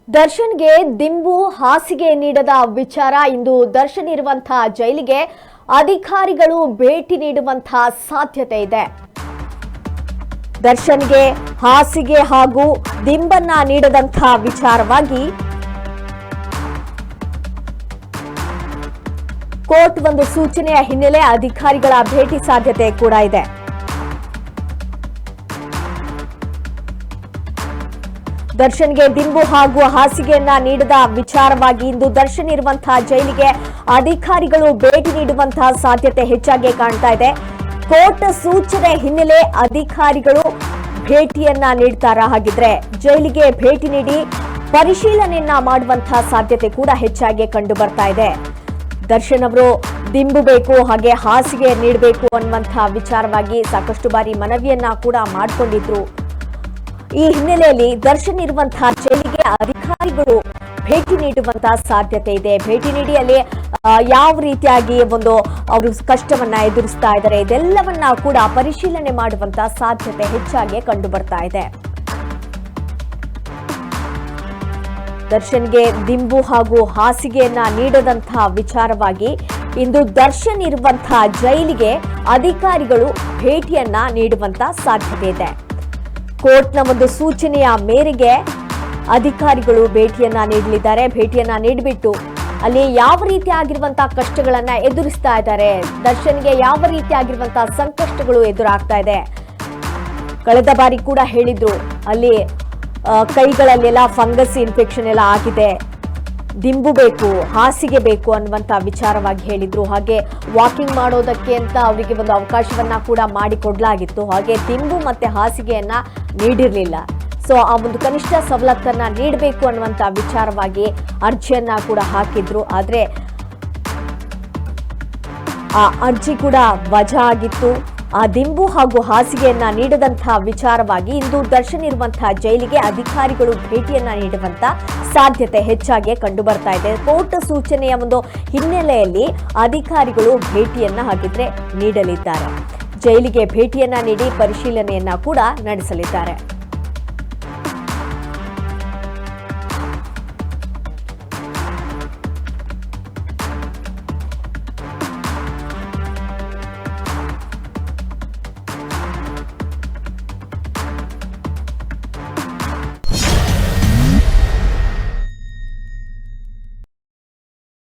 ದರ್ಶನ್ಗೆ ದಿಂಬು ಹಾಸಿಗೆ ನೀಡದ ವಿಚಾರ ಇಂದು ದರ್ಶನ್ ಇರುವಂತಹ ಜೈಲಿಗೆ ಅಧಿಕಾರಿಗಳು ಭೇಟಿ ನೀಡುವಂತಹ ಸಾಧ್ಯತೆ ಇದೆ. ದರ್ಶನ್ಗೆ ಹಾಸಿಗೆ ಹಾಗೂ ದಿಂಬನ್ನ ನೀಡದಂತಹ ವಿಚಾರವಾಗಿ ಕೋರ್ಟ್ ಒಂದು ಸೂಚನೆಯ ಹಿನ್ನೆಲೆ ಅಧಿಕಾರಿಗಳ ಭೇಟಿ ಸಾಧ್ಯತೆ ಕೂಡ ಇದೆ. ದರ್ಶನ್ಗೆ ದಿಂಬು ಹಾಗೂ ಹಾಸಿಗೆಯನ್ನ ನೀಡದ ವಿಚಾರವಾಗಿ ಇಂದು ದರ್ಶನ್ ಇರುವಂತಹ ಜೈಲಿಗೆ ಅಧಿಕಾರಿಗಳು ಭೇಟಿ ನೀಡುವಂತಹ ಸಾಧ್ಯತೆ ಹೆಚ್ಚಾಗಿ ಕಾಣ್ತಾ ಇದೆ. ಕೋರ್ಟ್ ಸೂಚನೆ ಹಿನ್ನೆಲೆ ಅಧಿಕಾರಿಗಳು ಭೇಟಿಯನ್ನ ನೀಡ್ತಾರಾ? ಹಾಗಿದ್ರೆ ಜೈಲಿಗೆ ಭೇಟಿ ನೀಡಿ ಪರಿಶೀಲನೆಯನ್ನ ಮಾಡುವಂತಹ ಸಾಧ್ಯತೆ ಕೂಡ ಹೆಚ್ಚಾಗಿ ಕಂಡು ಬರ್ತಾ ಇದೆ. ದರ್ಶನ್ ಅವರು ದಿಂಬು ಬೇಕು ಹಾಗೆ ಹಾಸಿಗೆ ನೀಡಬೇಕು ಅನ್ನುವಂತಹ ವಿಚಾರವಾಗಿ ಸಾಕಷ್ಟು ಬಾರಿ ಮನವಿಯನ್ನ ಕೂಡ ಮಾಡಿಕೊಂಡಿದ್ರು. ಈ ಹಿನ್ನೆಲೆಯಲ್ಲಿ ದರ್ಶನ್ ಇರುವಂತಹ ಜೈಲಿಗೆ ಅಧಿಕಾರಿಗಳು ಭೇಟಿ ನೀಡುವಂತಹ ಸಾಧ್ಯತೆ ಇದೆ. ಭೇಟಿ ನೀಡಿ ಅಲ್ಲಿ ಯಾವ ರೀತಿಯಾಗಿ ಒಂದು ಅವರು ಕಷ್ಟವನ್ನ ಎದುರಿಸ್ತಾ ಇದ್ದಾರೆ ಇದೆಲ್ಲವನ್ನ ಕೂಡ ಪರಿಶೀಲನೆ ಮಾಡುವಂತಹ ಸಾಧ್ಯತೆ ಹೆಚ್ಚಾಗಿ ಕಂಡು ಬರ್ತಾ ಇದೆ. ದರ್ಶನ್ಗೆ ದಿಂಬು ಹಾಗೂ ಹಾಸಿಗೆಯನ್ನ ನೀಡದಂತಹ ವಿಚಾರವಾಗಿ ಇಂದು ದರ್ಶನ್ ಇರುವಂತಹ ಜೈಲಿಗೆ ಅಧಿಕಾರಿಗಳು ಭೇಟಿಯನ್ನ ನೀಡುವಂತಹ ಸಾಧ್ಯತೆ ಇದೆ. ಕೋರ್ಟ್ನ ಒಂದು ಸೂಚನೆಯ ಮೇರೆಗೆ ಅಧಿಕಾರಿಗಳು ಭೇಟಿಯನ್ನ ನೀಡಲಿದ್ದಾರೆ. ಭೇಟಿಯನ್ನ ನೀಡಿಬಿಟ್ಟು ಅಲ್ಲಿ ಯಾವ ರೀತಿಯಾಗಿರುವಂತಹ ಕಷ್ಟಗಳನ್ನ ಎದುರಿಸ್ತಾ ಇದ್ದಾರೆ, ದರ್ಶನ್ಗೆ ಯಾವ ರೀತಿಯಾಗಿರುವಂತಹ ಸಂಕಷ್ಟಗಳು ಎದುರಾಗ್ತಾ ಇದೆ. ಕಳೆದ ಬಾರಿ ಕೂಡ ಹೇಳಿದ್ರು ಅಲ್ಲಿ ಕೈಗಳಲ್ಲೆಲ್ಲ ಫಂಗಸ್ ಇನ್ಫೆಕ್ಷನ್ ಎಲ್ಲ ಆಗಿದೆ, ದಿಂಬು ಬೇಕು ಹಾಸಿಗೆ ಬೇಕು ಅನ್ನುವಂತ ವಿಚಾರವಾಗಿ ಹೇಳಿದ್ರು. ಹಾಗೆ ವಾಕಿಂಗ್ ಮಾಡೋದಕ್ಕೆ ಅಂತ ಅವರಿಗೆ ಒಂದು ಅವಕಾಶವನ್ನ ಕೂಡ ಮಾಡಿಕೊಡ್ಲಾಗಿತ್ತು. ಹಾಗೆ ದಿಂಬು ಮತ್ತೆ ಹಾಸಿಗೆಯನ್ನ ನೀಡಿರಲಿಲ್ಲ. ಸೊ ಆ ಒಂದು ಕನಿಷ್ಠ ಸವಲತ್ತನ್ನ ನೀಡಬೇಕು ಅನ್ನುವಂತ ವಿಚಾರವಾಗಿ ಅರ್ಜಿಯನ್ನ ಕೂಡ ಹಾಕಿದ್ರು. ಆದ್ರೆ ಆ ಅರ್ಜಿ ಕೂಡ ವಜಾ ಆಗಿತ್ತು. ಆ ದಿಂಬು ಹಾಗೂ ಹಾಸಿಗೆಯನ್ನ ನೀಡದಂತಹ ವಿಚಾರವಾಗಿ ಇಂದು ದರ್ಶನ್ ಇರುವಂತಹ ಜೈಲಿಗೆ ಅಧಿಕಾರಿಗಳು ಭೇಟಿಯನ್ನ ನೀಡುವಂತ ಸಾಧ್ಯತೆ ಹೆಚ್ಚಾಗಿ ಕಂಡು ಬರ್ತಾ ಇದೆ. ಕೋರ್ಟ್ ಸೂಚನೆಯ ಒಂದು ಹಿನ್ನೆಲೆಯಲ್ಲಿ ಅಧಿಕಾರಿಗಳು ಭೇಟಿಯನ್ನ ಹಾಗಿದ್ರೆ ನೀಡಲಿದ್ದಾರೆ. ಜೈಲಿಗೆ ಭೇಟಿಯನ್ನ ನೀಡಿ ಪರಿಶೀಲನೆಯನ್ನ ಕೂಡ ನಡೆಸಲಿದ್ದಾರೆ.